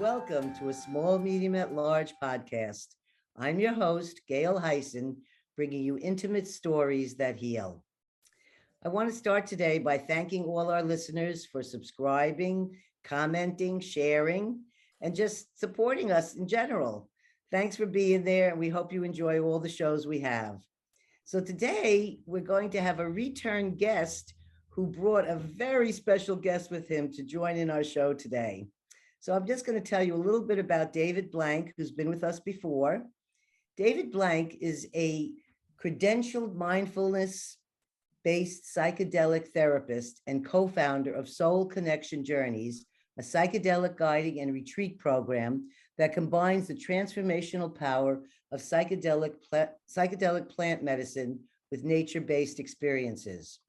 welcome to a Small, Medium, at Large podcast. I'm your host, Gail Heisen, bringing you intimate stories that heal. I want to start today by thanking all our listeners for subscribing, commenting, sharing, and just supporting us in general. Thanks for being there, and we hope you enjoy all the shows we have. So today, we're going to have a return guest who brought a very special guest with him to join in our show today. So I'm just going to tell you a little bit about David Blank, who's been with us before. David Blank is a credentialed mindfulness-based psychedelic therapist and co-founder of Soul Connection Journeys, a psychedelic guiding and retreat program that combines the transformational power of psychedelic plant medicine with nature-based experiences.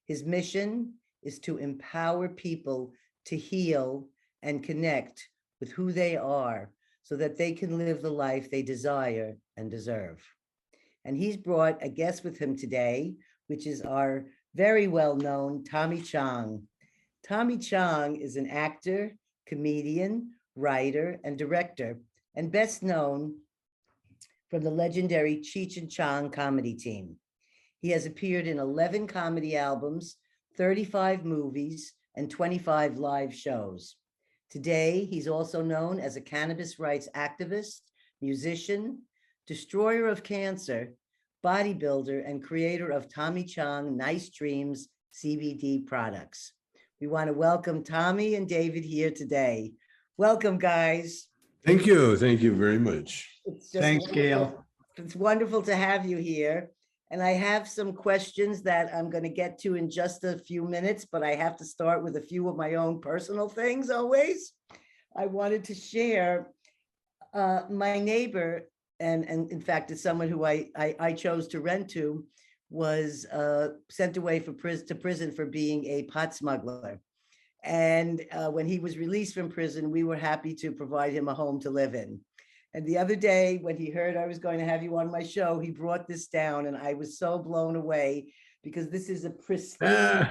His mission is to empower people to heal and connect with who they are so that they can live the life they desire and deserve. And he's brought a guest with him today, which is our very well-known Tommy Chong. Tommy Chong is an actor, comedian, writer, and director, and best known from the legendary Cheech and Chong comedy team. He has appeared in 11 comedy albums, 35 movies, and 25 live shows. Today, he's also known as a cannabis rights activist, musician, destroyer of cancer, bodybuilder, and creator of Tommy Chong Nice Dreams CBD products. We want to welcome Tommy and David here today. Welcome, guys. Thank you. Thank you very much. Thanks, Gail. It's wonderful to have you here. And I have some questions that I'm going to get to in just a few minutes, but I have to start with a few of my own personal things always. I wanted to share my neighbor, and in fact, it's someone who I chose to rent to, was sent away to prison for being a pot smuggler. And when he was released from prison, we were happy to provide him a home to live in. And the other day, when he heard I was going to have you on my show, he brought this down, and I was so blown away because this is a pristine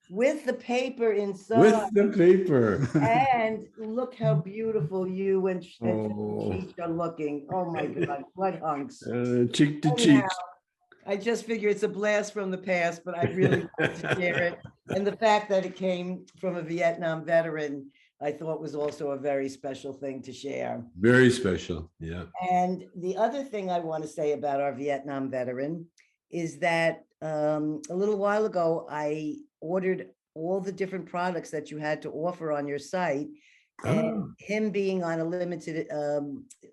with the paper inside. With the paper. And look how beautiful you and Cheech are looking. Oh my God, what hunks. Cheek to cheek. I just figure it's a blast from the past, but I really wanted to share it. And the fact that it came from a Vietnam veteran, I thought was also a very special thing to share. Very special, yeah. And the other thing I want to say about our Vietnam veteran is that a little while ago, I ordered all the different products that you had to offer on your site. And him being on a limited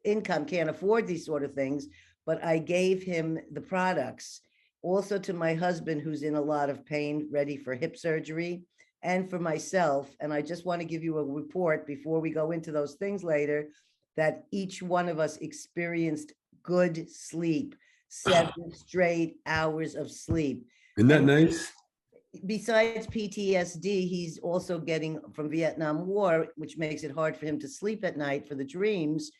income, can't afford these sort of things, but I gave him the products. Also to my husband, who's in a lot of pain, ready for hip surgery, and for myself. And I just want to give you a report before we go into those things later, that each one of us experienced good sleep, 7 straight hours of sleep. Isn't that nice? Besides PTSD, he's also getting from Vietnam War, which makes it hard for him to sleep at night for the dreams.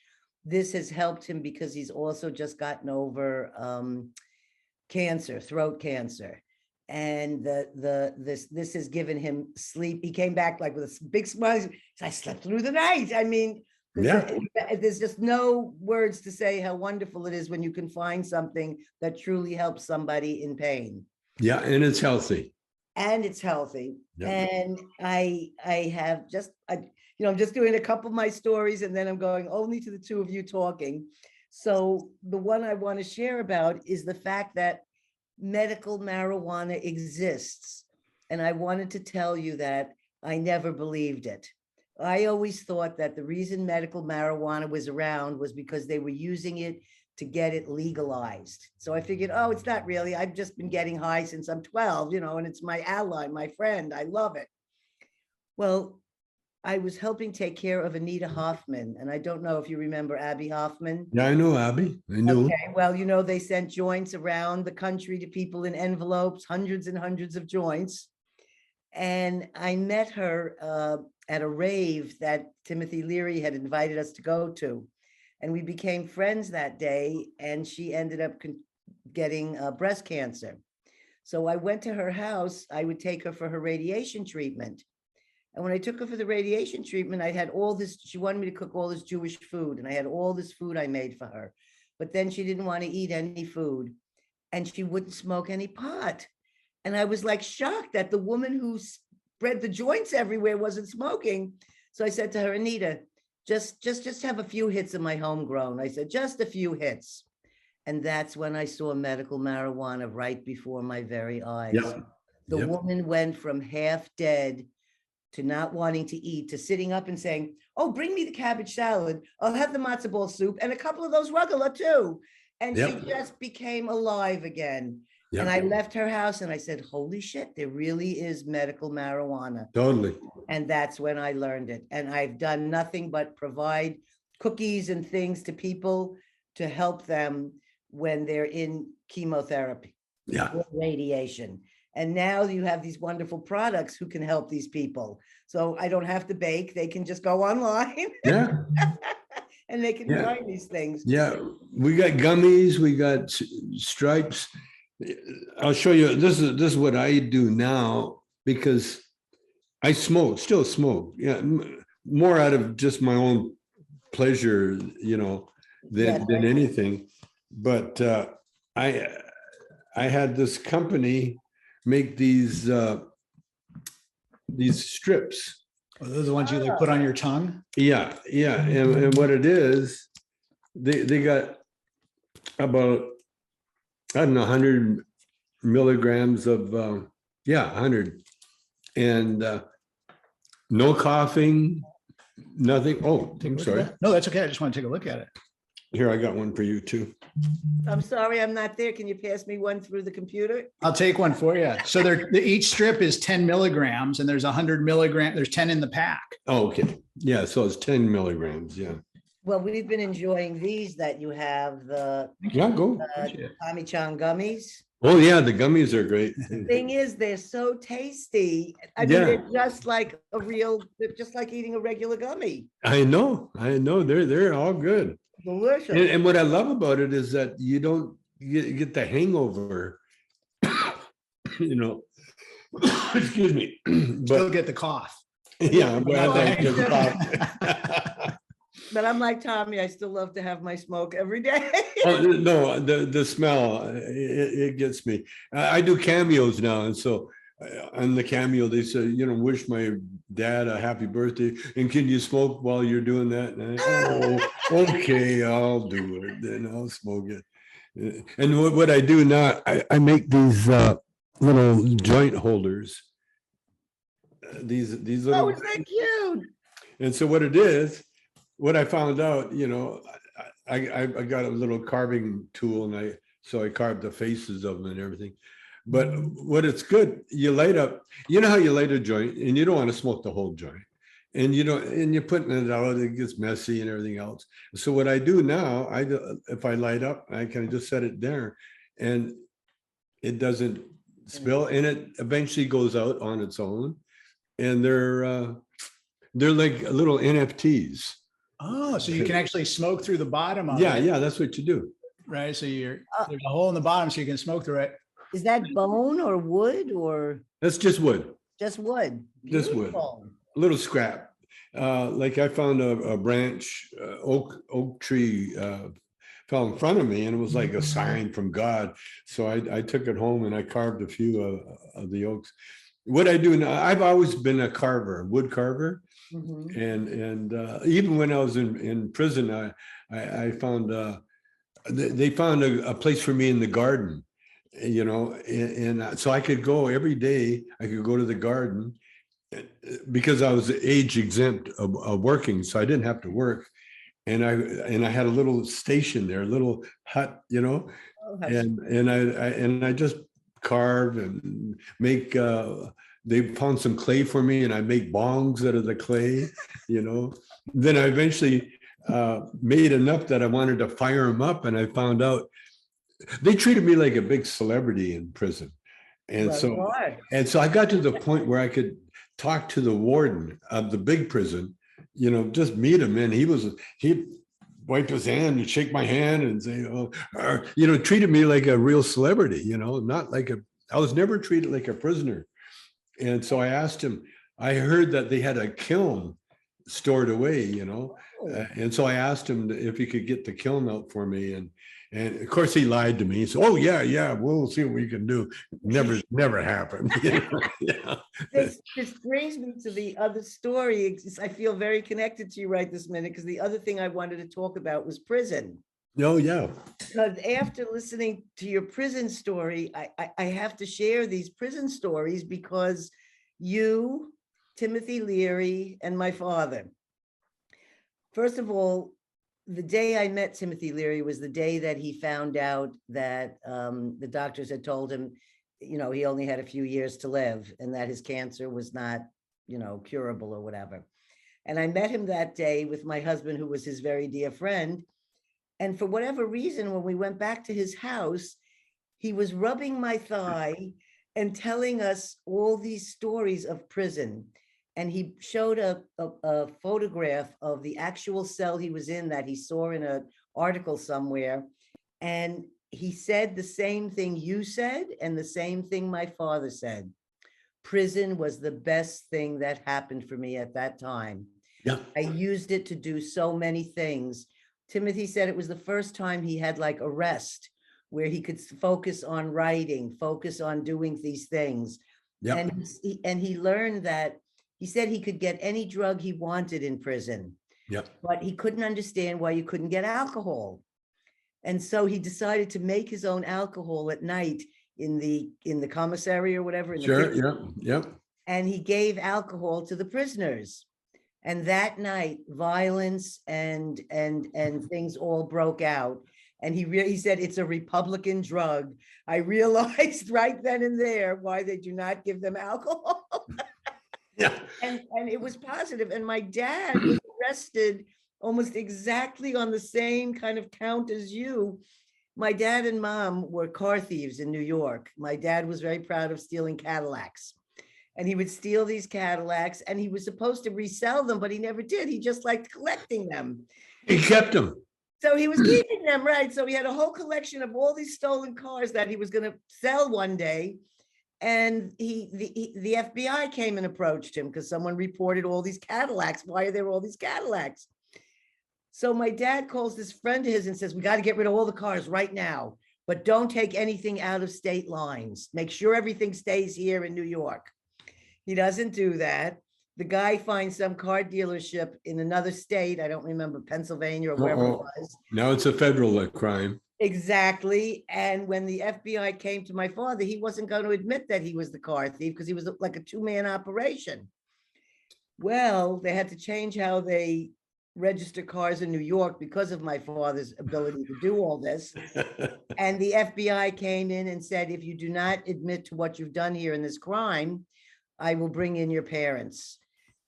This has helped him because he's also just gotten over cancer, throat cancer. And this has given him sleep. He came back like with a big smile. I slept through the night. I mean, there's just no words to say how wonderful it is when you can find something that truly helps somebody in pain. Yeah, and it's healthy. And it's healthy. Yeah. And I have just, I'm just doing a couple of my stories, and then I'm going only to the two of you talking. So the one I want to share about is the fact that medical marijuana exists. And I wanted to tell you that I never believed it. I always thought that the reason medical marijuana was around was because they were using it to get it legalized. So I figured, oh, it's not really. I've just been getting high since I'm 12, and it's my ally, my friend. I love it. Well, I was helping take care of Anita Hoffman. And I don't know if you remember Abbie Hoffman. Yeah, I know Abbie. I know. Okay, well, they sent joints around the country to people in envelopes, hundreds and hundreds of joints. And I met her at a rave that Timothy Leary had invited us to go to. And we became friends that day, and she ended up getting breast cancer. So I went to her house. I would take her for her radiation treatment. And when I took her for the radiation treatment, I had all this, she wanted me to cook all this Jewish food, and I had all this food I made for her. But then she didn't want to eat any food, and she wouldn't smoke any pot. And I was like shocked that the woman who spread the joints everywhere wasn't smoking. So I said to her, Anita, just have a few hits of my homegrown. I said, just a few hits. And that's when I saw medical marijuana right before my very eyes. Yep. The Yep. woman went from half dead to not wanting to eat, to sitting up and saying, oh, bring me the cabbage salad. I'll have the matzo ball soup and a couple of those rugelach too. And Yep. she just became alive again. Yep. And I left her house and I said, holy shit, there really is medical marijuana. Totally. And that's when I learned it. And I've done nothing but provide cookies and things to people to help them when they're in chemotherapy, Yeah. or radiation. And now you have these wonderful products who can help these people. So I don't have to bake. They can just go online Yeah. and they can Yeah. find these things. Yeah. We got gummies. We got stripes. I'll show you. This is what I do now, because I still smoke. Yeah. More out of just my own pleasure, than anything. But I had this company make these strips. Are those the ones you like put on your tongue? Yeah. And what it is, they got about, I don't know, 100 milligrams of 100, and no coughing, nothing. Oh, I'm sorry. No, that's okay. I just want to take a look at it. Here, I got one for you too. I'm sorry, I'm not there. Can you pass me one through the computer? I'll take one for you. So each strip is 10 milligrams and there's 100 milligrams. There's 10 in the pack. Oh, okay. Yeah, so it's 10 milligrams. Yeah. Well, we've been enjoying these that you have, the Yeah, go. Tommy Chong gummies. Oh, yeah, the gummies are great. Thing is, they're so tasty. I mean, Yeah. they're just like they're just like eating a regular gummy. I know. They're all good. Delicious. And what I love about it is that you don't get the hangover, excuse me. Still But get the cough. yeah, but I No, like I- the But I'm like Tommy, I still love to have my smoke every day. Oh, no, the smell, it gets me. I do cameos now, and so on the cameo, they say, wish my dad a happy birthday, and can you smoke while you're doing that? And okay, I'll do it, then I'll smoke it. And what I do now, I make these little joint holders. These Oh, little, it's that cute. and so what it is, what I found out, I got a little carving tool, and I carved the faces of them and everything. But what it's good, you light up, how you light a joint, and you don't want to smoke the whole joint, and you're putting it out, it gets messy and everything else. So what I do now, if I light up, I can just set it there, and it doesn't spill, and it eventually goes out on its own, and they're like little NFTs. Oh, so you can actually smoke through the bottom of it. Yeah, that's what you do. Right. So there's a hole in the bottom so you can smoke through it. Is that bone or wood or That's just wood. just wood? Just wood. Beautiful. A little scrap. Like I found a branch, oak tree fell in front of me, and it was like a sign from God. So I took it home and I carved a few of the oaks. What I do now, I've always been a carver, wood carver. Mhm. And even when I was in prison, I found they found a place for me in the garden, and so I could go every day. I could go to the garden because I was age exempt of working, so I didn't have to work, and I had a little station there, a little hut, Oh, how and I just carve and make. They found some clay for me, and I make bongs out of the clay. Then I eventually made enough that I wanted to fire them up, and I found out they treated me like a big celebrity in prison, and Well, so I got to the point where I could talk to the warden of the big prison, just meet him, and he'd wipe his hand and shake my hand and say, treated me like a real celebrity, not like I was never treated like a prisoner. And so I asked him, I heard that they had a kiln stored away, you know. Oh. And so I asked him if he could get the kiln out for me. And of course he lied to me. He said, oh yeah, we'll see what we can do. Never happened. You know? Yeah. This brings me to the other story. I feel very connected to you right this minute, because the other thing I wanted to talk about was prison. Oh yeah. Because after listening to your prison story, I have to share these prison stories, because you, Timothy Leary, and my father. First of all, the day I met Timothy Leary was the day that he found out that the doctors had told him, you know, he only had a few years to live, and that his cancer was not, you know, curable or whatever. And I met him that day with my husband, who was his very dear friend. And for whatever reason, when we went back to his house, he was rubbing my thigh and telling us all these stories of prison. And he showed a photograph of the actual cell he was in that he saw in an article somewhere. And he said the same thing you said and the same thing my father said. Prison was the best thing that happened for me at that time. Yeah. I used it to do so many things. Timothy said it was the first time he had like a rest where he could focus on writing, focus on doing these things. Yeah. And he learned that. He said he could get any drug he wanted in prison, but he couldn't understand why you couldn't get alcohol. And so he decided to make his own alcohol at night in the commissary or whatever. And he gave alcohol to the prisoners. And that night, violence and things all broke out. And he said, it's a Republican drug. I realized right then and there why they do not give them alcohol. Yeah. And it was positive. And my dad was arrested almost exactly on the same kind of count as you. My dad and mom were car thieves in New York. My dad was very proud of stealing Cadillacs. And he would steal these Cadillacs, and he was supposed to resell them, but he never did. He just liked collecting them. He kept them. So he was keeping them, right? So he had a whole collection of all these stolen cars that he was going to sell one day. And the FBI came and approached him because someone reported all these Cadillacs. Why are there all these Cadillacs? So my dad calls this friend of his and says, we got to get rid of all the cars right now, but don't take anything out of state lines. Make sure everything stays here in New York. He doesn't do that. The guy finds some car dealership in another state. I don't remember, Pennsylvania or wherever it was. Now it's a federal crime. Exactly. And when the FBI came to my father, he wasn't going to admit that he was the car thief because he was like a two-man operation. Well, they had to change how they register cars in New York because of my father's ability to do all this. And the FBI came in and said, if you do not admit to what you've done here in this crime, I will bring in your parents.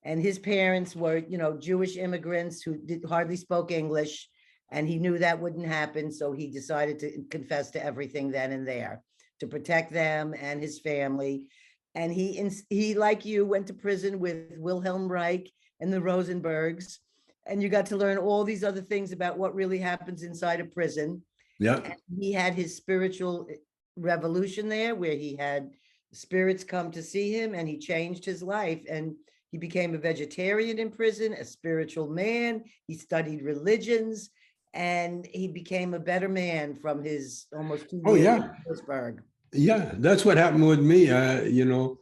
And his parents were, you know, Jewish immigrants who hardly spoke English. And he knew that wouldn't happen. So he decided to confess to everything then and there to protect them and his family. And he, like you, went to prison with Wilhelm Reich and the Rosenbergs. And you got to learn all these other things about what really happens inside a prison. Yeah. And he had his spiritual revolution there where he had spirits come to see him, and he changed his life. And he became a vegetarian in prison, a spiritual man. He studied religions. And he became a better man from his almost 2 years in Pittsburgh. Yeah, that's what happened with me. You know,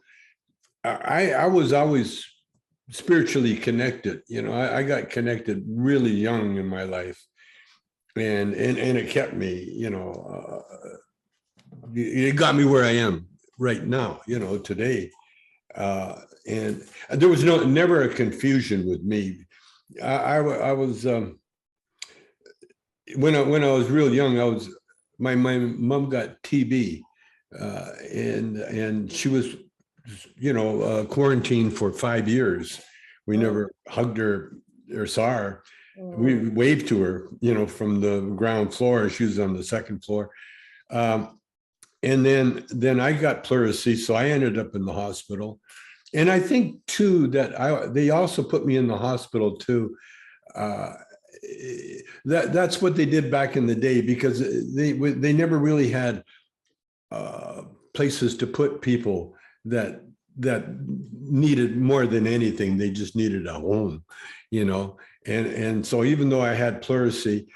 I was always spiritually connected. You know, I got connected really young in my life, and it kept me. You know, it got me where I am right now. You know, today, and there was never a confusion with me. I was. When I was real young, my mom got TB, and she was, you know, quarantined for 5 years. We never hugged her or saw her. We waved to her, you know, from the ground floor. She was on the second floor, and then I got pleurisy, so I ended up in the hospital. And I think too that they also put me in the hospital too. That's what they did back in the day, because they never really had places to put people that that needed more than anything, they just needed a home, you know. And so even though I had pleurisy,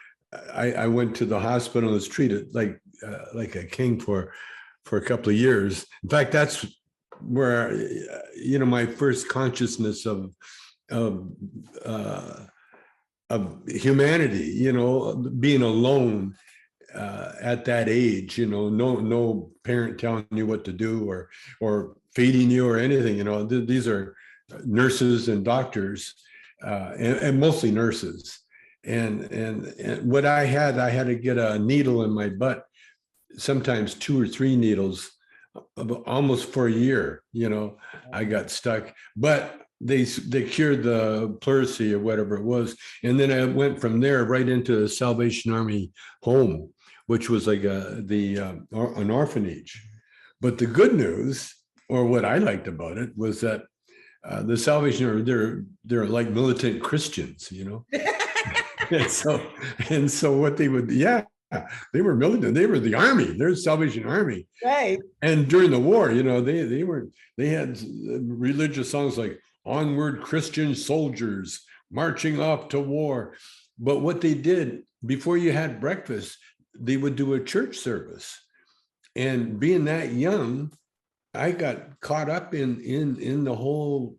I went to the hospital and was treated like a king for a couple of years. In fact, that's where, you know, my first consciousness of humanity, you know, being alone at that age, you know, no parent telling you what to do or feeding you or anything, you know. These are nurses and doctors, and mostly nurses. And what I had to get a needle in my butt, sometimes 2 or 3 needles, almost for a year, you know. I got stuck, but they cured the pleurisy or whatever it was. And then I went from there right into the Salvation Army home, which was like an orphanage. But the good news, or what I liked about it, was that the Salvation Army, they're like militant Christians, you know. and so what they would, they were militant. They were the army. They're the Salvation Army. Right. And during the war, you know, they had religious songs like "Onward, Christian Soldiers, Marching Off to War." But what they did before you had breakfast, they would do a church service. And being that young, I got caught up in the whole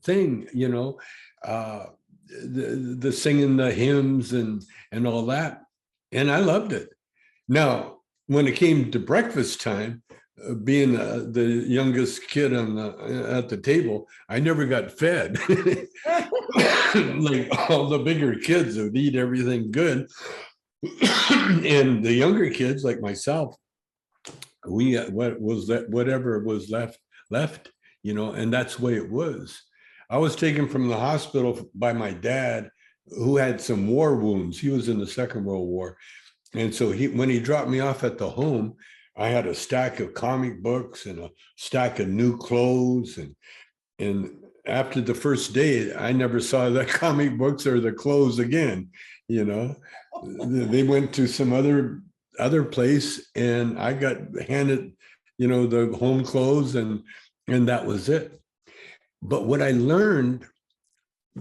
thing, you know, the singing the hymns and all that. And I loved it. Now, when it came to breakfast time, being the youngest kid at the table, I never got fed. Like all the bigger kids would eat everything good. And the younger kids like myself, whatever was left, you know, and that's the way it was. I was taken from the hospital by my dad, who had some war wounds. He was in the Second World War. And so when he dropped me off at the home, I had a stack of comic books and a stack of new clothes. And after the first day, I never saw the comic books or the clothes again. You know, they went to some other place, and I got handed, you know, the home clothes, and that was it. But what I learned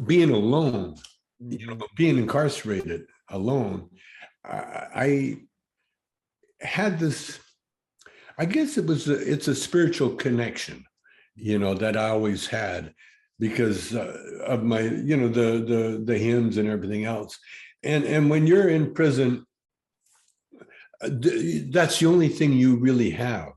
being alone, you know, being incarcerated alone, I had this, I guess it's a spiritual connection, you know, that I always had because of my, you know, the hymns and everything else. And when you're in prison, that's the only thing you really have.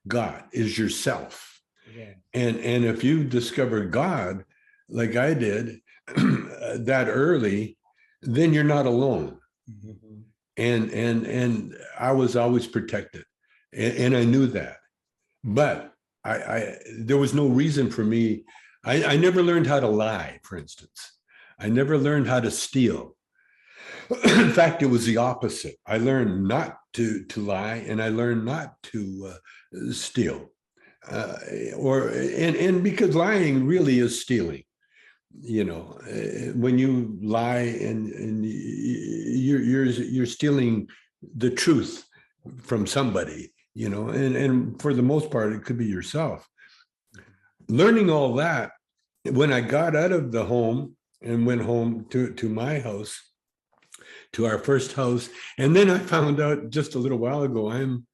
God is yourself. Yeah. And if you discover God, like I did, that early, then you're not alone. Mm-hmm. And I was always protected, and I knew that. But I there was no reason for me. I never learned how to lie, for instance. I never learned how to steal. In fact, it was the opposite. I learned not to lie, and I learned not to steal. And because lying really is stealing. You know, when you lie and you're stealing the truth from somebody, you know, and for the most part, it could be yourself. Learning all that, when I got out of the home and went home to my house, to our first house, and then I found out just a little while ago, I'm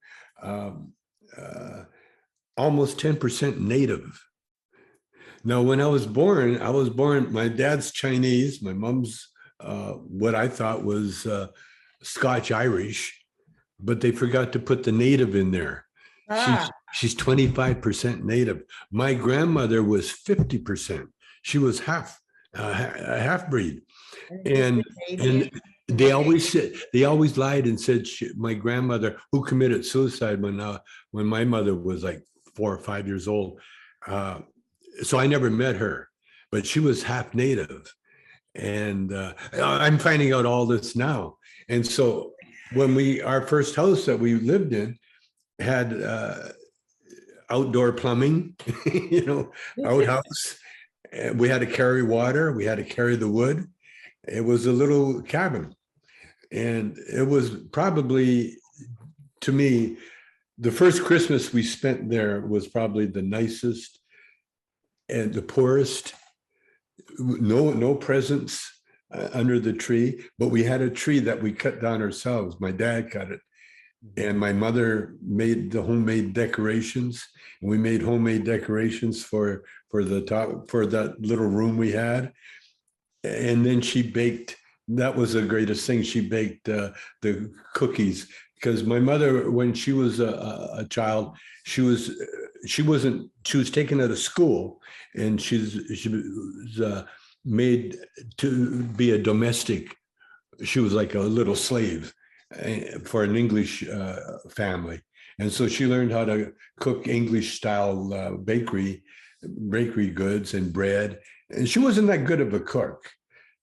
almost 10% Native. Now, when I was born, my dad's Chinese, my mom's what I thought was Scotch-Irish, but they forgot to put the Native in there. She's 25% Native. My grandmother was 50%. She was a half-breed. And they always lied and said my grandmother, who committed suicide when my mother was like 4 or 5 years old, so I never met her, but she was half Native. And I'm finding out all this now. And so when our first house that we lived in had outdoor plumbing, you know, outhouse. We had to carry water. We had to carry the wood. It was a little cabin. And it was probably, to me, the first Christmas we spent there was probably the nicest and the poorest, no presents under the tree, but we had a tree that we cut down ourselves. My dad cut it, and my mother made the homemade decorations. And we made homemade decorations for the top, for that little room we had. And then she baked. That was the greatest thing. She baked the cookies, because my mother, when she was a child, she was taken out of school, and she was made to be a domestic. She was like a little slave for an English family. And so she learned how to cook English style bakery goods and bread. And she wasn't that good of a cook.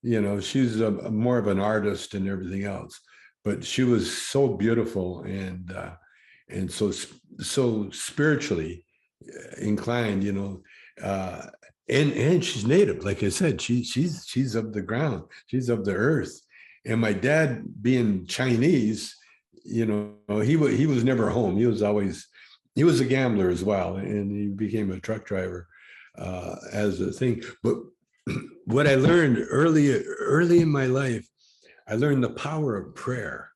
You know, she's more of an artist and everything else, but she was so beautiful and so spiritually inclined, you know, and she's native. Like I said, she's of the ground, she's of the earth. And my dad, being Chinese, you know, he was never home. He was a gambler as well, and he became a truck driver as a thing. But what I learned early in my life, I learned the power of prayer,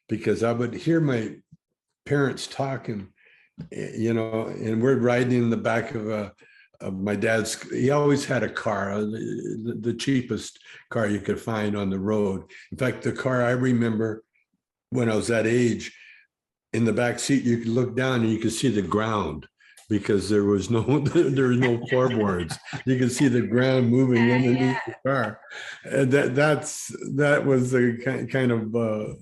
because I would hear my parents talking, you know, and we're riding in the back of my dad's. He always had a car, the cheapest car you could find on the road. In fact, the car I remember when I was that age, in the back seat, you could look down and you could see the ground, because there was no floorboards. You could see the ground moving underneath the car. And that was the kind of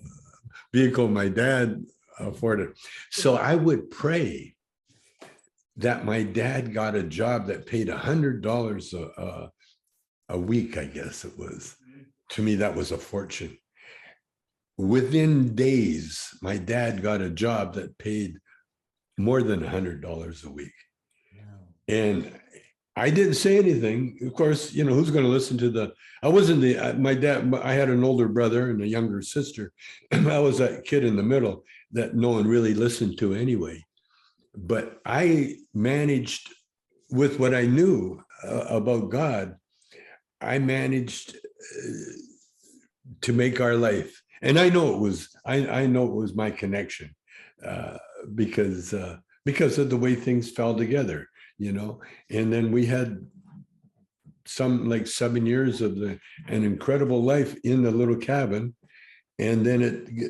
vehicle my dad afforded. So I would pray that my dad got a job that paid $100 a week, I guess it was. To me, that was a fortune. Within days, my dad got a job that paid more than $100 a week. Wow. And I didn't say anything. Of course, you know, who's going to listen to my dad, I had an older brother and a younger sister. I was that kid in the middle that no one really listened to anyway. But I managed, with what I knew about God, I managed to make our life. And I know it was my connection because of the way things fell together, you know. And then we had like 7 years of an incredible life in the little cabin. And then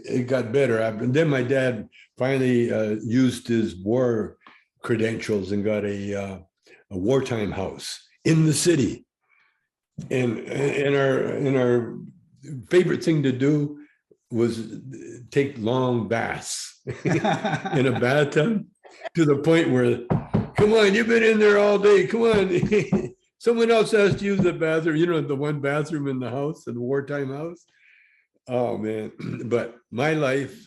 it got better. And then my dad finally used his war credentials and got a wartime house in the city. And our favorite thing to do was take long baths in a bathtub, to the point where, come on, you've been in there all day. Come on. Someone else has to use the bathroom, you know, the one bathroom in the house, in the wartime house. Oh man, but my life,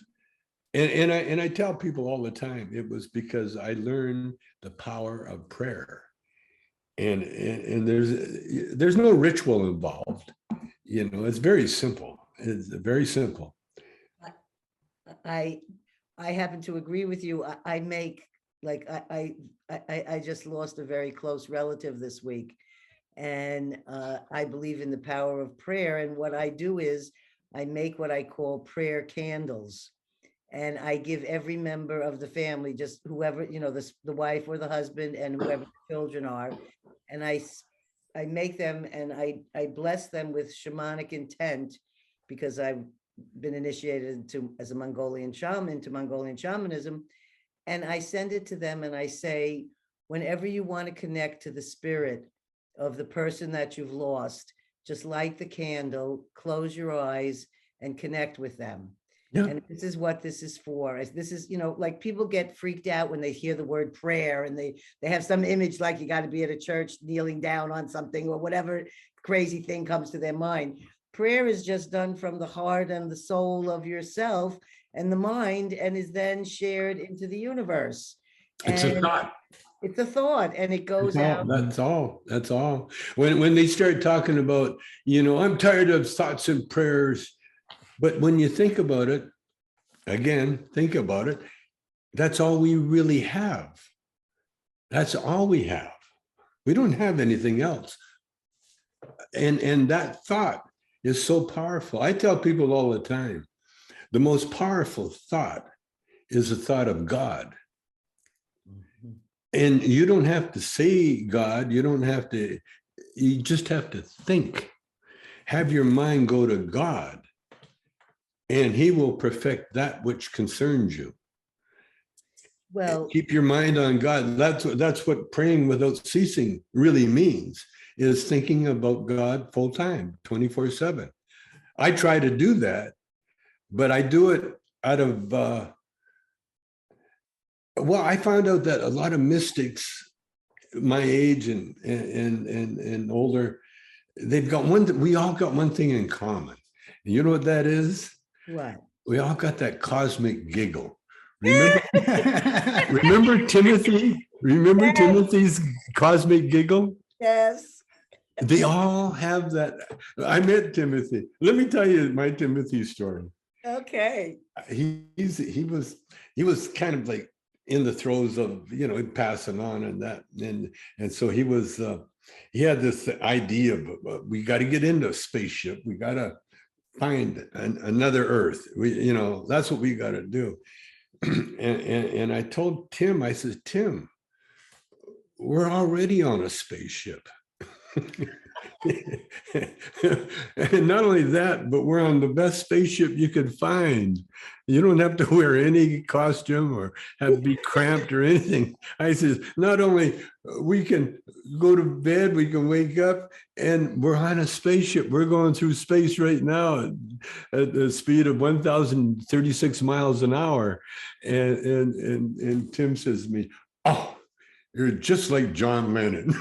and I tell people all the time, it was because I learned the power of prayer, and there's no ritual involved, you know. It's very simple. It's very simple. I happen to agree with you. I make, like, I just lost a very close relative this week, and I believe in the power of prayer. And what I do is I make what I call prayer candles, and I give every member of the family, just whoever, you know, the wife or the husband and whoever the children are, and I make them, and I bless them with shamanic intent, because I've been initiated as a Mongolian shaman, to Mongolian shamanism. And I send it to them and I say, whenever you want to connect to the spirit of the person that you've lost, just light the candle, close your eyes, and connect with them. Yeah. And this is what this is for. This is, you know, like, people get freaked out when they hear the word prayer, and they have some image, like you got to be at a church kneeling down on something, or whatever crazy thing comes to their mind. Prayer is just done from the heart and the soul of yourself and the mind, and is then shared into the universe. It's a thought. It's a thought, and it goes out. That's all. When they start talking about, you know, I'm tired of thoughts and prayers, but when you think about it, that's all we really have. That's all we have. We don't have anything else. And that thought is so powerful. I tell people all the time, the most powerful thought is the thought of God. And you don't have to say God, you just have to think. Have your mind go to God, and he will perfect that which concerns you. Well, Keep your mind on God. That's what praying without ceasing really means, is thinking about God full time, 24/7. I try to do that, but I do it out of, I found out that a lot of mystics my age and older, we all got one thing in common. And you know what that is? what? We all got that cosmic giggle. Remember Timothy? Remember Yes. Timothy's cosmic giggle? Yes. They all have that. I met Timothy. Let me tell you my Timothy story. Okay. He was kind of like in the throes of, passing on and that. And so he had this idea of, we got to get into a spaceship. We got to find another Earth. That's what we got to do. And I told Tim, I said, Tim, we're already on a spaceship. And not only that, but we're on the best spaceship you could find. You don't have to wear any costume or have to be cramped or anything. I said, not only we can go to bed, we can wake up, and we're on a spaceship. We're going through space right now at the speed of 1,036 miles an hour. And Tim says to me, oh, you're just like John Lennon.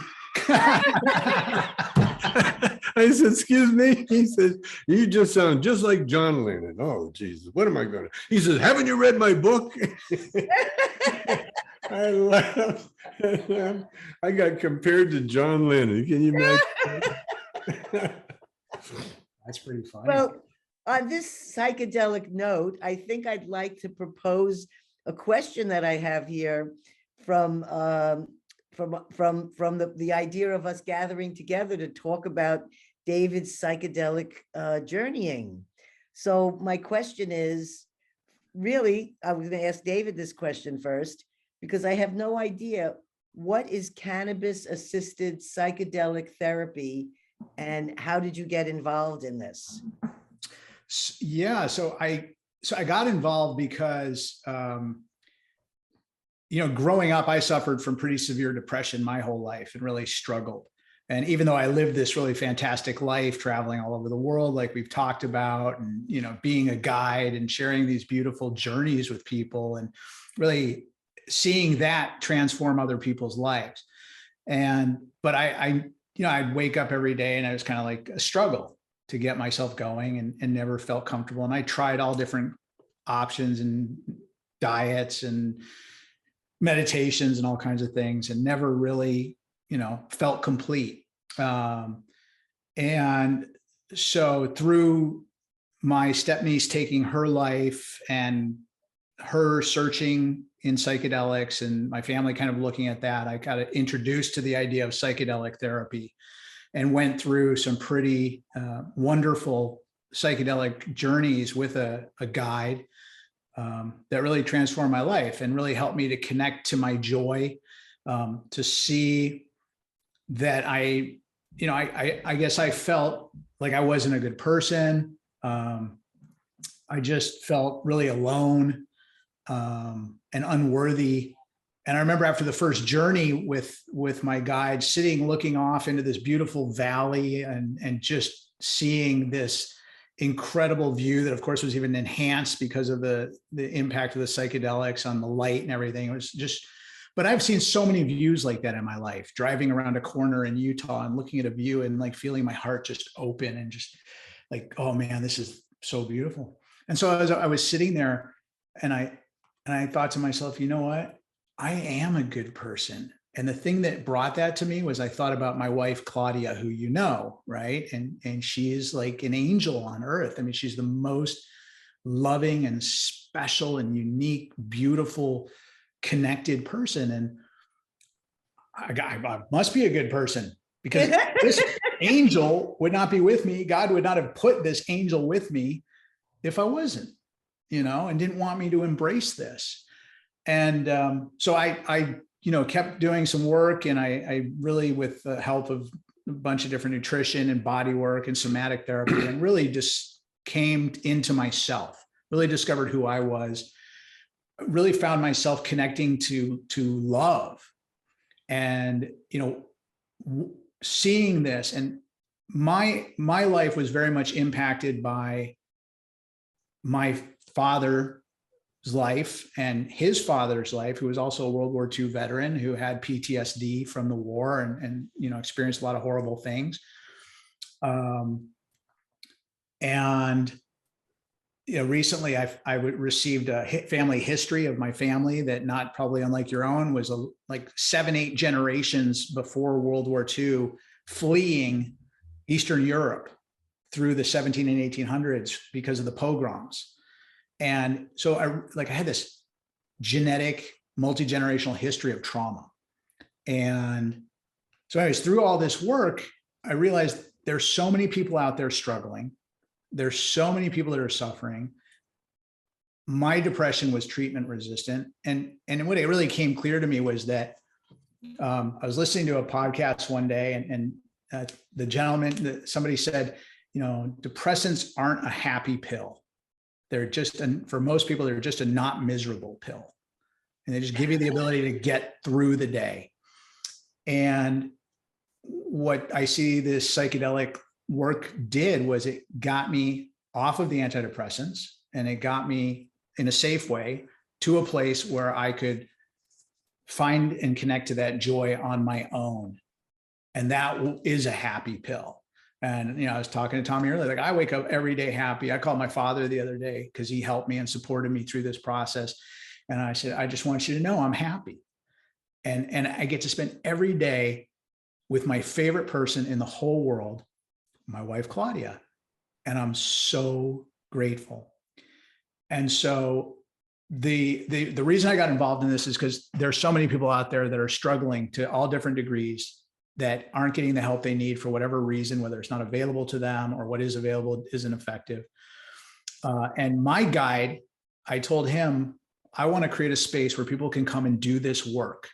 I said, excuse me? He says, you just sound just like John Lennon. Oh, Jesus, what am I going to? He says, haven't you read my book? I laughed. I got compared to John Lennon. Can you imagine? That's pretty funny. Well, on this psychedelic note, I think I'd like to propose a question that I have here from the idea of us gathering together to talk about David's psychedelic journeying. So my question is, really, I was going to ask David this question first, because I have no idea, what is cannabis-assisted psychedelic therapy, and how did you get involved in this? Yeah, so I got involved because growing up, I suffered from pretty severe depression my whole life and really struggled. And even though I lived this really fantastic life, traveling all over the world, like we've talked about, and, being a guide and sharing these beautiful journeys with people and really seeing that transform other people's lives. But I'd wake up every day and I was kind of like a struggle to get myself going and never felt comfortable. And I tried all different options and diets and meditations and all kinds of things, and never really, felt complete. And so through my stepniece taking her life and her searching in psychedelics and my family kind of looking at that, I got introduced to the idea of psychedelic therapy and went through some pretty wonderful psychedelic journeys with a guide that really transformed my life and really helped me to connect to my joy, to see that I guess I felt like I wasn't a good person. I just felt really alone and unworthy. And I remember after the first journey with my guide, sitting, looking off into this beautiful valley and just seeing this incredible view that of course was even enhanced because of the impact of the psychedelics on the light and everything. It was just, but I've seen so many views like that in my life, driving around a corner in Utah and looking at a view and like feeling my heart just open and just like, oh man, this is so beautiful. And so I was sitting there and I thought to myself, you know what? I am a good person. And the thing that brought that to me was I thought about my wife, Claudia, who right? And she is like an angel on earth. I mean, she's the most loving and special and unique, beautiful, connected person. And I must be a good person, because this angel would not be with me. God would not have put this angel with me if I wasn't, and didn't want me to embrace this. And so I kept doing some work, and I really, with the help of a bunch of different nutrition and body work and somatic therapy, and really just came into myself, really discovered who I was, really found myself connecting to love, and seeing this. And my life was very much impacted by my father's life and his father's life, who was also a World War II veteran who had PTSD from the war and experienced a lot of horrible things. Recently I received a family history of my family that, not probably unlike your own, was like 7-8 generations before World War II fleeing Eastern Europe through the 17 and 1800s because of the pogroms. And so I had this genetic, multi-generational history of trauma. And so anyways, through all this work, I realized there's so many people out there struggling. There's so many people that are suffering. My depression was treatment resistant. And what it really came clear to me was that I was listening to a podcast one day, and the gentleman, somebody said, depressants aren't a happy pill. They're just, for most people, they're just a not miserable pill. And they just give you the ability to get through the day. And what I see this psychedelic work did was it got me off of the antidepressants, and it got me in a safe way to a place where I could find and connect to that joy on my own. And that is a happy pill. And, I was talking to Tommy earlier, like, I wake up every day happy. I called my father the other day because he helped me and supported me through this process. And I said, I just want you to know I'm happy. And I get to spend every day with my favorite person in the whole world, my wife, Claudia. And I'm so grateful. And so the reason I got involved in this is because there's so many people out there that are struggling to all different degrees, that aren't getting the help they need for whatever reason, whether it's not available to them or what is available isn't effective. And my guide, I told him, I want to create a space where people can come and do this work.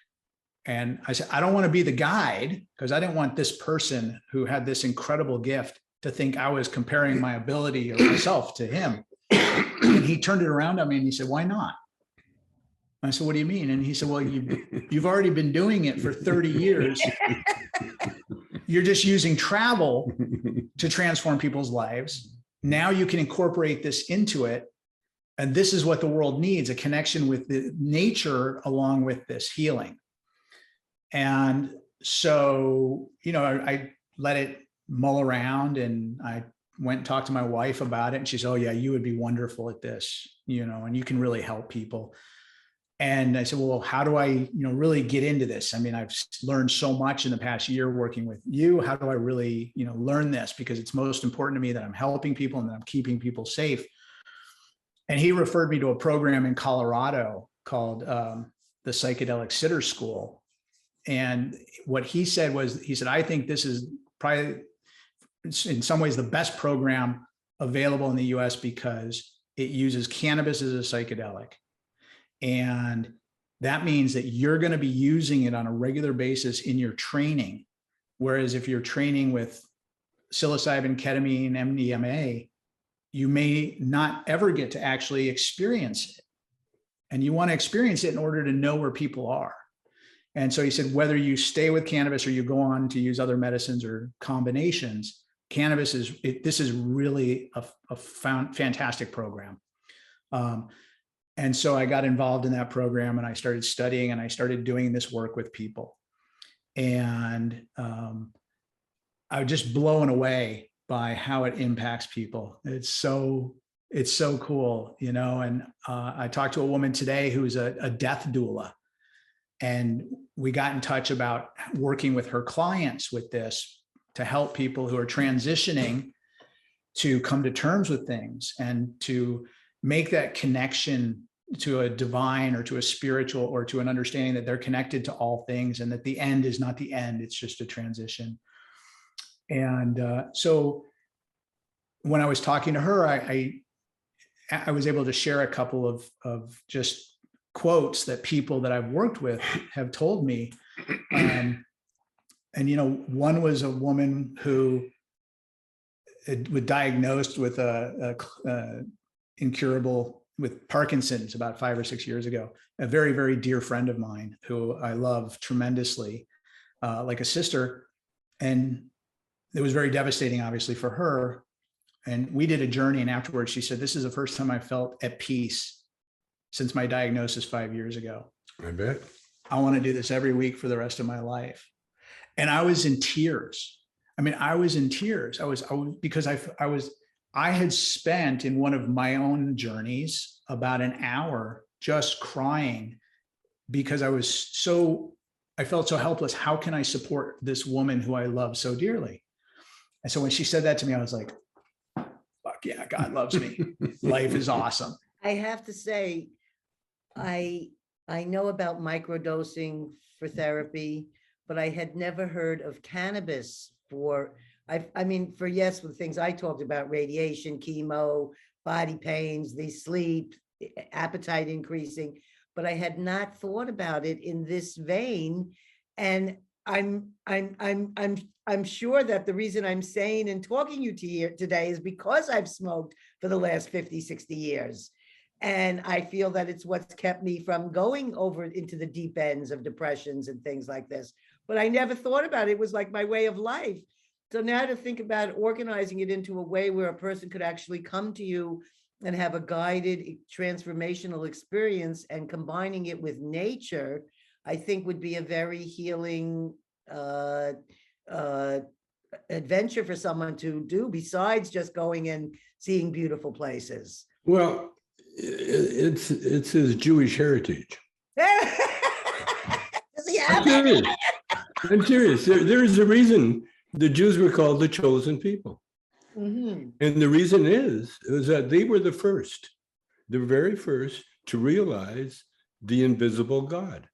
And I said, I don't want to be the guide, because I didn't want this person who had this incredible gift to think I was comparing my ability or myself to him. And he turned it around on me and he said, why not? I said, what do you mean? And he said, well, you've already been doing it for 30 years. You're just using travel to transform people's lives. Now you can incorporate this into it. And this is what the world needs, a connection with the nature along with this healing. And so, I let it mull around, and I went and talked to my wife about it. And she said, oh yeah, you would be wonderful at this, and you can really help people. And I said, well, how do I, really get into this? I mean, I've learned so much in the past year working with you. How do I really, learn this? Because it's most important to me that I'm helping people and that I'm keeping people safe. And he referred me to a program in Colorado called the Psychedelic Sitter School. And what he said was, I think this is probably in some ways the best program available in the US, because it uses cannabis as a psychedelic. And that means that you're going to be using it on a regular basis in your training. Whereas if you're training with psilocybin, ketamine, MDMA, you may not ever get to actually experience it. And you want to experience it in order to know where people are. And so he said, whether you stay with cannabis or you go on to use other medicines or combinations, cannabis this is really a fantastic program. And so I got involved in that program, and I started studying, and I started doing this work with people. And I was just blown away by how it impacts people. It's so cool, and I talked to a woman today who's a death doula, and we got in touch about working with her clients with this to help people who are transitioning to come to terms with things and to make that connection a divine or to a spiritual or to an understanding that they're connected to all things and that the end is not the end, it's just a transition. And so when I was talking to her, I was able to share a couple of just quotes that people that I've worked with have told me. And, one was a woman who was diagnosed with incurable with Parkinson's about 5 or 6 years ago. A very, very dear friend of mine who I love tremendously, like a sister. And it was very devastating, obviously, for her. And we did a journey. And afterwards, she said, this is the first time I felt at peace since my diagnosis 5 years ago. I bet. I want to do this every week for the rest of my life. And I was in tears. I mean, I was in tears. I was because I had spent in one of my own journeys about an hour just crying because I felt so helpless. How can I support this woman who I love so dearly? And so when she said that to me, I was like, fuck yeah, God loves me. Life is awesome. I have to say, I know about microdosing for therapy, but I had never heard of cannabis for the things I talked about, radiation, chemo, body pains, the sleep, appetite increasing, but I had not thought about it in this vein. And I'm sure that the reason I'm sane and talking to you today is because I've smoked for the last 50, 60 years. And I feel that it's what's kept me from going over into the deep ends of depressions and things like this. But I never thought about it. It was like my way of life. So now to think about organizing it into a way where a person could actually come to you and have a guided transformational experience and combining it with nature, I think would be a very healing adventure for someone to do besides just going and seeing beautiful places. Well, it's his Jewish heritage. Does he have it? I'm serious. There is a reason the Jews were called the chosen people. Mm-hmm. And the reason is that they were the very first to realize the invisible God.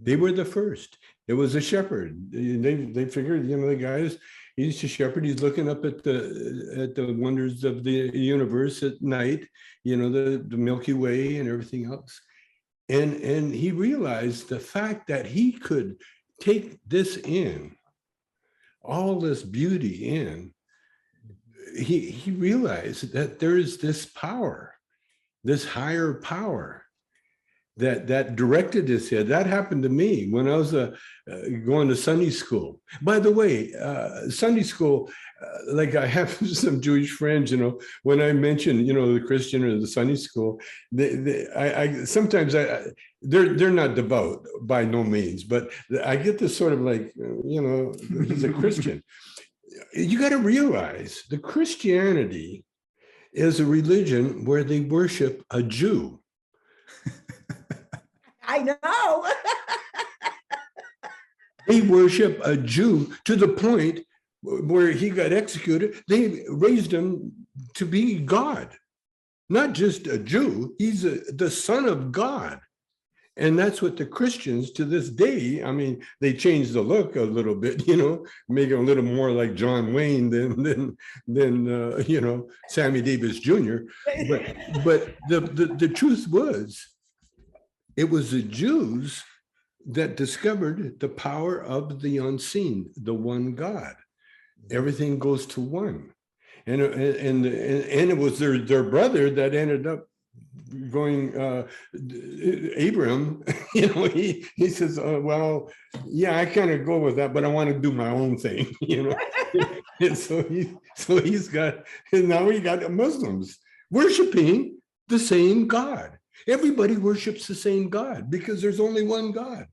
They were the first. It was a shepherd. They figured, the guys, he's a shepherd. He's looking up at the wonders of the universe at night, the Milky Way and everything else. And he realized the fact that he could take this in, all this beauty in, he realized that there is this power, this higher power that directed his head. That happened to me when I was going to Sunday school. By the way, Sunday school, like I have some Jewish friends, when I mention, the Christian or the Sunday school, sometimes they're not devout by no means, but I get this sort of like, he's a Christian. You got to realize the Christianity is a religion where they worship a Jew. I know. They worship a Jew to the point where he got executed. They raised him to be God, not just a Jew. He's the Son of God. And that's what the Christians to this day, they changed the look a little bit, make it a little more like John Wayne than Sammy Davis Jr. But the truth was, it was the Jews that discovered the power of the unseen, the one God. Everything goes to one. And it was their brother that ended up going, Abram, he says, well, yeah, I kind of go with that, but I want to do my own thing, And so he's got, and now we got Muslims worshiping the same God. Everybody worships the same God because there's only one God.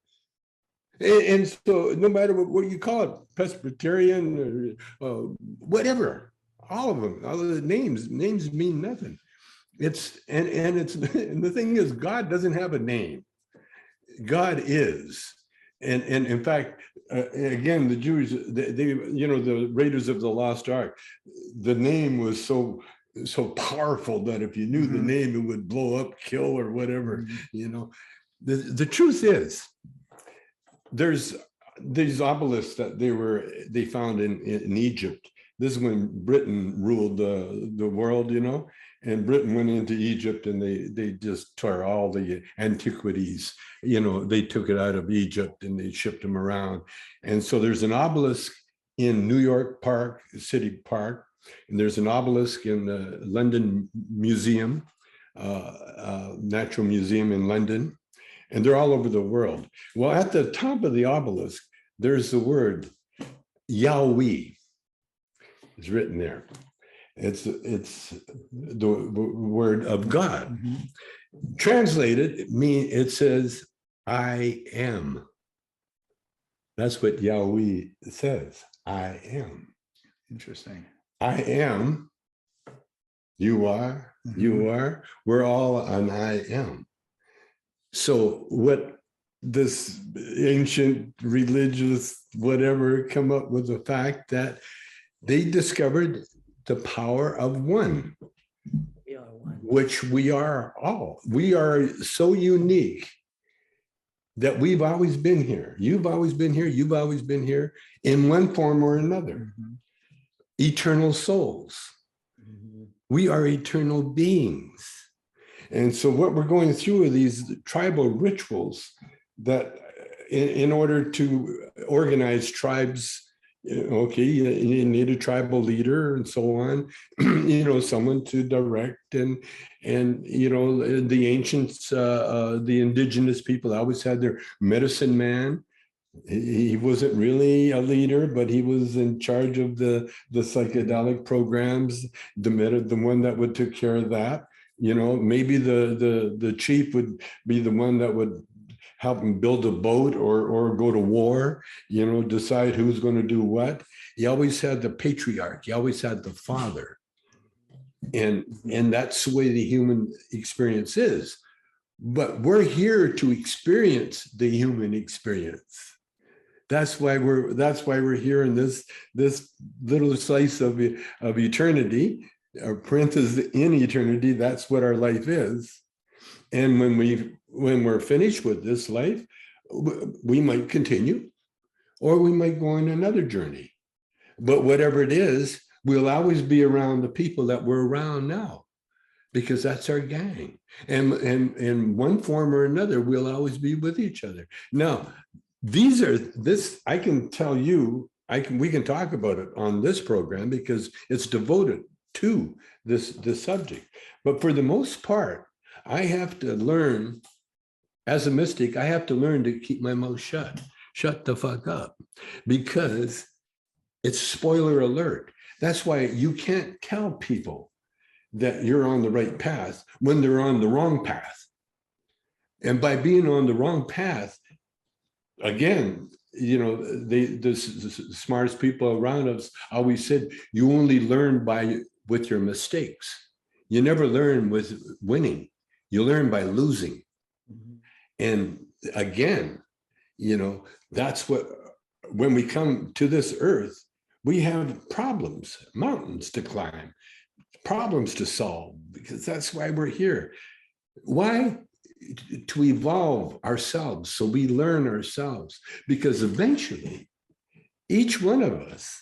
And so no matter what you call it, Presbyterian or whatever, all of them, all of the names mean nothing. And the thing is, God doesn't have a name. God is. And in fact, again, the Jews, they the Raiders of the Lost Ark, the name was so so powerful that if you knew the name, it would blow up, kill, or whatever. You know, the truth is, there's these obelisks that they found in Egypt. This is when Britain ruled the world, you know, and Britain went into Egypt and they just tore all the antiquities, you know, they took it out of Egypt and they shipped them around. And so there's an obelisk in New York Park, City Park, and there's an obelisk in the London Museum, Natural Museum in London, and they're all over the world. Well, at the top of the obelisk, there's the word Yahweh. It's written there. It's the word of God. Translated, it says, I am. That's what Yahweh says. I am. Interesting. I am. You are. You are. We're all an I am. So what this ancient religious whatever come up with the fact that they discovered the power of one, We are one. which we are all. We are so unique that we've always been here. You've always been here. You've always been here in one form or another. Eternal souls. We are eternal beings. And so what we're going through are these tribal rituals that in order to organize tribes, okay, you need a tribal leader and so on, you know, someone to direct and you know, the ancients, the indigenous people always had their medicine man. He wasn't really a leader, but he was in charge of the psychedelic programs, the one that would take care of that. You know, maybe the chief would be the one that would help him build a boat or go to war, you know, decide who's going to do what. He always had the patriarch. He always had the father. And that's the way the human experience is. But we're here to experience the human experience. That's why we're here in this little slice of eternity, or parenthesis in eternity. That's what our life is. And when we're finished with this life, we might continue, or we might go on another journey. But whatever it is, we'll always be around the people that we're around now, because that's our gang. And in one form or another, we'll always be with each other. Now, I can tell you, we can talk about it on this program because it's devoted to this subject. But for the most part, I have to learn, as a mystic, I have to learn to keep my mouth shut the fuck up, because it's spoiler alert. That's why you can't tell people that you're on the right path when they're on the wrong path. And by being on the wrong path, again, you know, the smartest people around us always said, you only learn with your mistakes. You never learn with winning. You learn by losing. And again, you know, that's what, when we come to this earth, we have problems, mountains to climb, problems to solve, because that's why we're here. Why? To evolve ourselves, so we learn ourselves, because eventually each one of us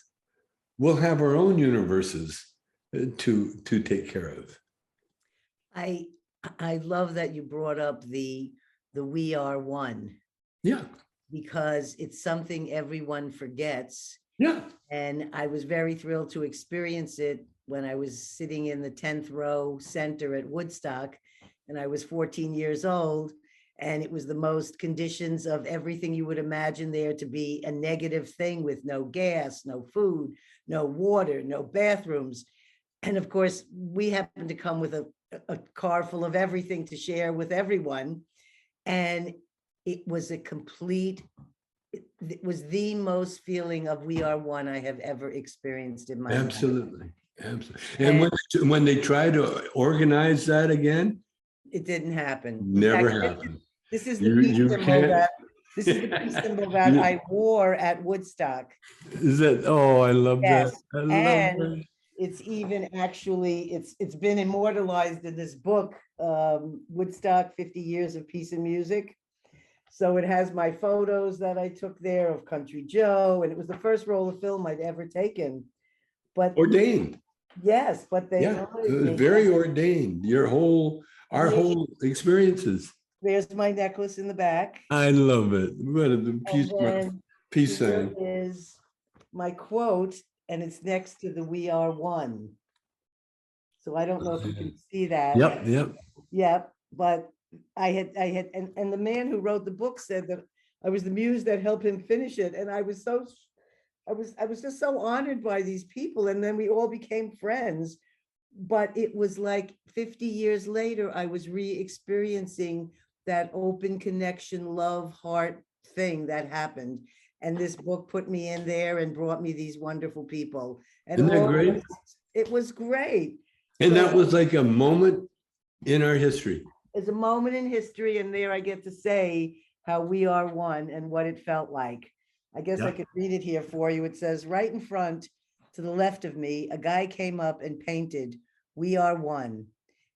will have our own universes to take care of. I love that you brought up the we are one. Yeah. Because it's something everyone forgets. Yeah. And I was very thrilled to experience it when I was sitting in the 10th row center at Woodstock, and I was 14 years old, and it was the most conditions of everything you would imagine there to be a negative thing, with no gas, no food, no water, no bathrooms. And of course, we happened to come with a car full of everything to share with everyone. And it was it was the most feeling of we are one I have ever experienced in my life. Absolutely. And when they try to organize that again, it didn't happen. Never happened. This is the peace symbol that I wore at Woodstock. Is that? Oh, I love Yes. that. I love that. it's even actually, it's been immortalized in this book, Woodstock, 50 Years of Peace and Music. So it has my photos that I took there of Country Joe, and it was the first roll of film I'd ever taken. But Ordained. yes, but they Yeah, it honored was me. very ordained. Our whole experiences. There's my necklace in the back. I love it. What a And then peace here sign. is my quote, and it's next to the "We Are One." So I don't know if you can see that. Yep, yep. Yep, but and the man who wrote the book said that I was the muse that helped him finish it. And I was just so honored by these people. And then we all became friends. But it was like 50 years later, I was re-experiencing that open connection, love, heart thing that happened. And this book put me in there and brought me these wonderful people. And Isn't that great? It was great. And So that was like a moment in our history. it's a moment in history, and there I get to say how we are one and what it felt like. I guess I Yeah. could read it here for you. It says, right in front to the left of me, a guy came up and painted, "We are one."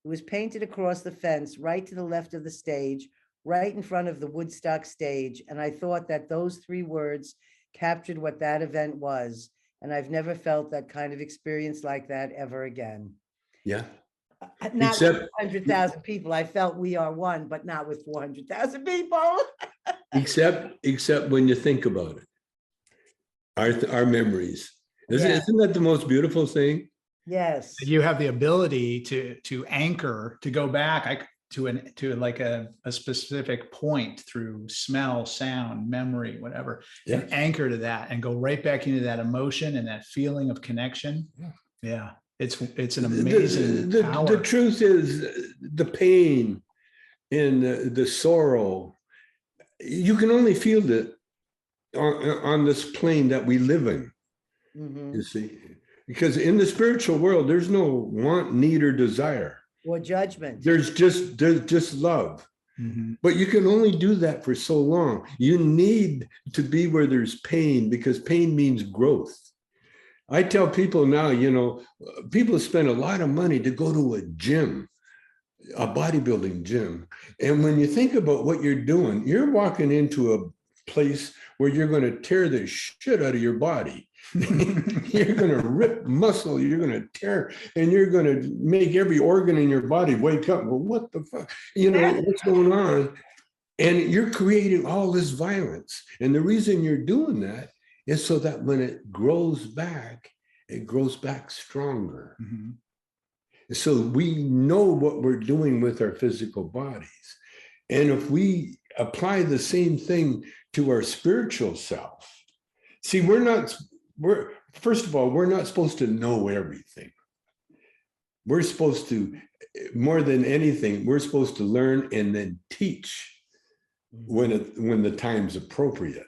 It was painted across the fence, right to the left of the stage, right in front of the Woodstock stage. And I thought that those three words captured what that event was. And I've never felt that kind of experience like that ever again. Yeah. Not Except- with 100,000 people. I felt we are one, but not with 400,000 people. Except when you think about it, our memories. Yeah. Isn't that the most beautiful thing? Yes. You have the ability to anchor, to go back to like a specific point through smell, sound, memory, whatever, Yeah. and anchor to that and go right back into that emotion and that feeling of connection. Yeah. It's an amazing power. The truth is, the pain and the sorrow, you can only feel it on this plane that we live in. Mhm. You see, because in the spiritual world, there's no want, need, or desire. Or judgment. There's just love. Mhm. But you can only do that for so long. You need to be where there's pain, because pain means growth. I tell people now, people spend a lot of money to go to a gym, a bodybuilding gym. And when you think about what you're doing, you're walking into a place where you're going to tear the shit out of your body. You're going to rip muscle, you're going to tear, and you're going to make every organ in your body wake up. Well, what the fuck? What's going on? And you're creating all this violence. And the reason you're doing that is so that when it grows back stronger. Mhm. So we know what we're doing with our physical bodies. And if we apply the same thing to our spiritual self, see, first of all, we're not supposed to know everything. We're supposed to, more than anything, we're supposed to learn and then teach when the time's appropriate.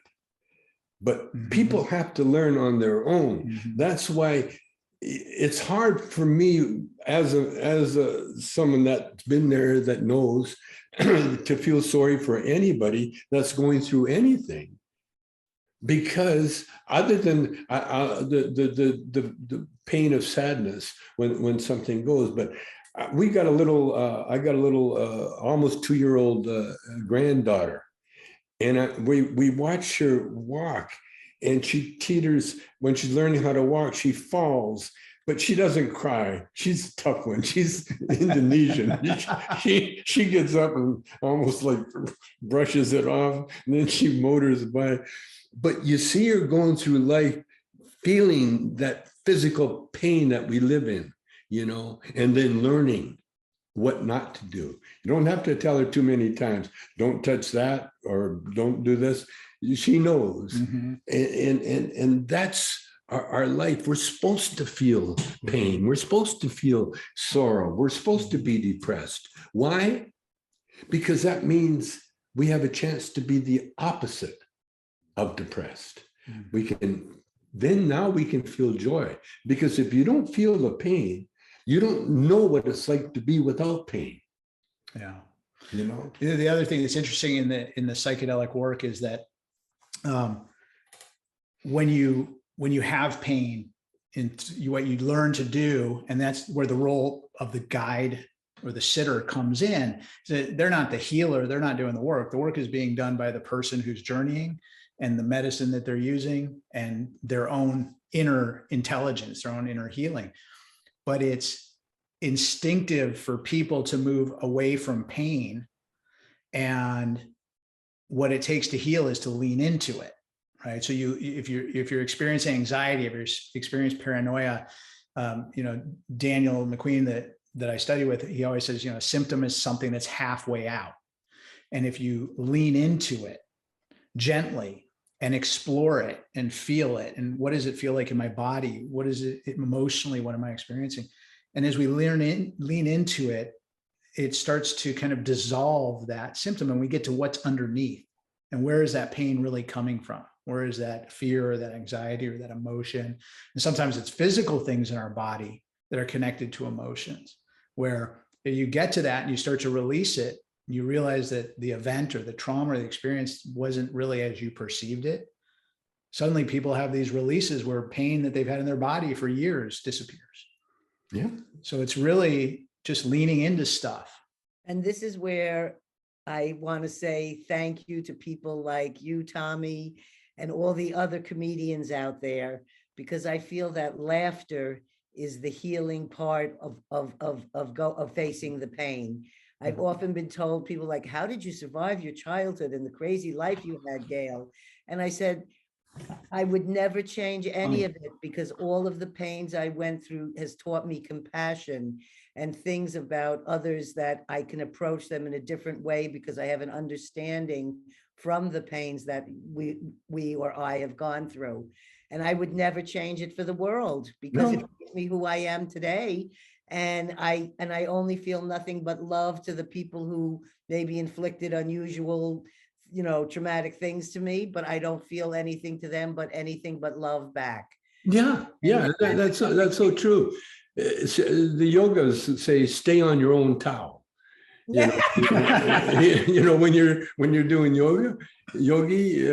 But people have to learn on their own. Mhm. That's why it's hard for me as someone that's been there, that knows, to feel sorry for anybody that's going through anything. Because other than the pain of sadness when something goes, but I got a little almost 2-year-old granddaughter, and we watch her walk, and she teeters. When she's learning how to walk, she falls, but she doesn't cry. She's a tough one. She's Indonesian. she gets up and almost like brushes it off, and then she motors by. But you see her going through life feeling that physical pain that we live in, and then learning what not to do. You don't have to tell her too many times, don't touch that or don't do this. She knows. Mhm. And that's our life. We're supposed to feel pain. We're supposed to feel sorrow. We're supposed to be depressed. Why? Because that means we have a chance to be the opposite of depressed. Now we can feel joy, because if you don't feel the pain, you don't know what it's like to be without pain. Yeah. The other thing that's interesting in the psychedelic work is that when you have pain what you learn to do. And that's where the role of the guide or the sitter comes in. So they're not the healer. They're not doing the work. The work is being done by the person who's journeying, and the medicine that they're using, and their own inner intelligence, their own inner healing. But it's instinctive for people to move away from pain. And what it takes to heal is to lean into it, right? So if you're experiencing anxiety, if you're experiencing paranoia, Daniel McQueen that I study with, he always says, a symptom is something that's halfway out. And if you lean into it gently and explore it and feel it, and what does it feel like in my body? What is it emotionally? What am I experiencing? And as we lean into it, it starts to kind of dissolve that symptom, and we get to what's underneath. And where is that pain really coming from? Where is that fear or that anxiety or that emotion? And sometimes it's physical things in our body that are connected to emotions, where if you get to that and you start to release it, you realize that the event or the trauma or the experience wasn't really as you perceived it. Suddenly people have these releases where pain that they've had in their body for years disappears. Yeah. So it's really just leaning into stuff. And this is where I want to say thank you to people like you, Tommy, and all the other comedians out there, because I feel that laughter is the healing part of facing the pain. I've often been told, people like, how did you survive your childhood and the crazy life you had, Gail? And I said, I would never change any of it, because all of the pains I went through has taught me compassion and things about others, that I can approach them in a different way because I have an understanding from the pains that we or I have gone through. And I would never change it for the world, because it makes me who I am today. And I only feel nothing but love to the people who maybe inflicted unusual, traumatic things to me, but I don't feel anything to them, but anything but love back. Yeah. That's so true. The yogas say, stay on your own towel. When you're doing yogi,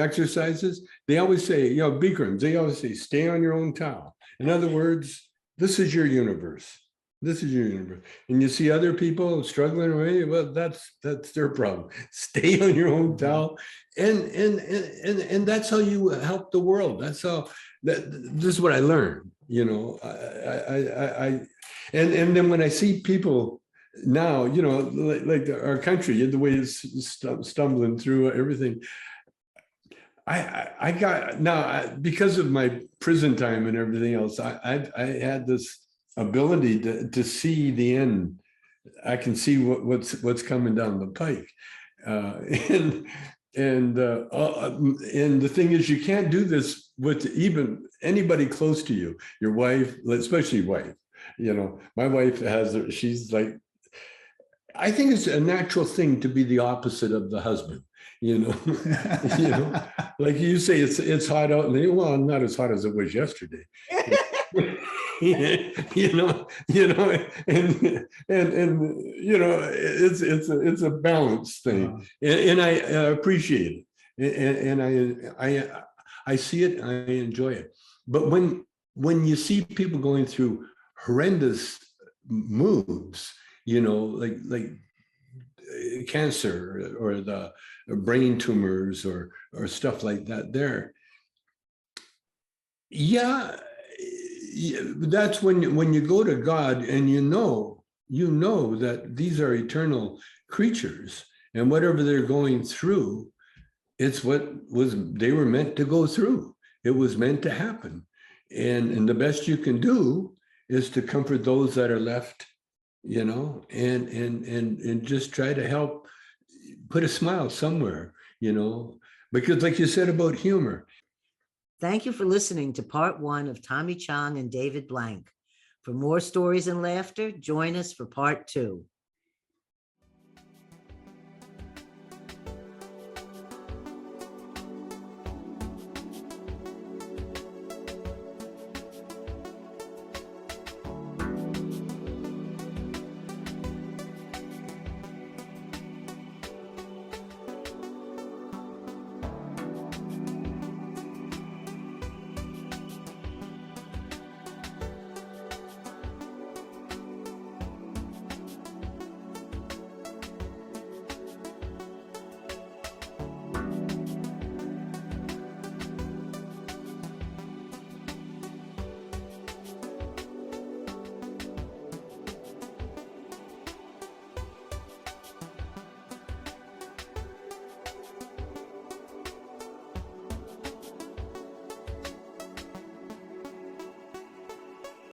exercises, they always say, Bikrams, they always say, stay on your own towel. In other words, this is your universe. This is your universe. And you see other people struggling away, well, that's their problem. Stay on your own towel. And that's how you help the world. That's how, this is what I learned, and then when I see people now, like our country, the way it's stumbling through everything, I got now, because of my prison time and everything else, I had this ability to see the end. I can see what's coming down the pike, and the thing is, you can't do this with even anybody close to you, your wife, especially wife. My wife she's like, I think it's a natural thing to be the opposite of the husband. Like you say, it's hot out, and well, not as hot as it was yesterday. It's a balance thing, and I appreciate it, and I see it, I enjoy it. But when you see people going through horrendous moves, like cancer or the brain tumors or stuff like that, that's when you go to God, and you know that these are eternal creatures, and whatever they're going through, it's what they were meant to go through. It was meant to happen, and the best you can do is to comfort those that are left, and just try to help put a smile somewhere, because like you said about humor. Thank you for listening to part 1 of Tommy Chong and David Blank. For more stories and laughter, join us for part 2.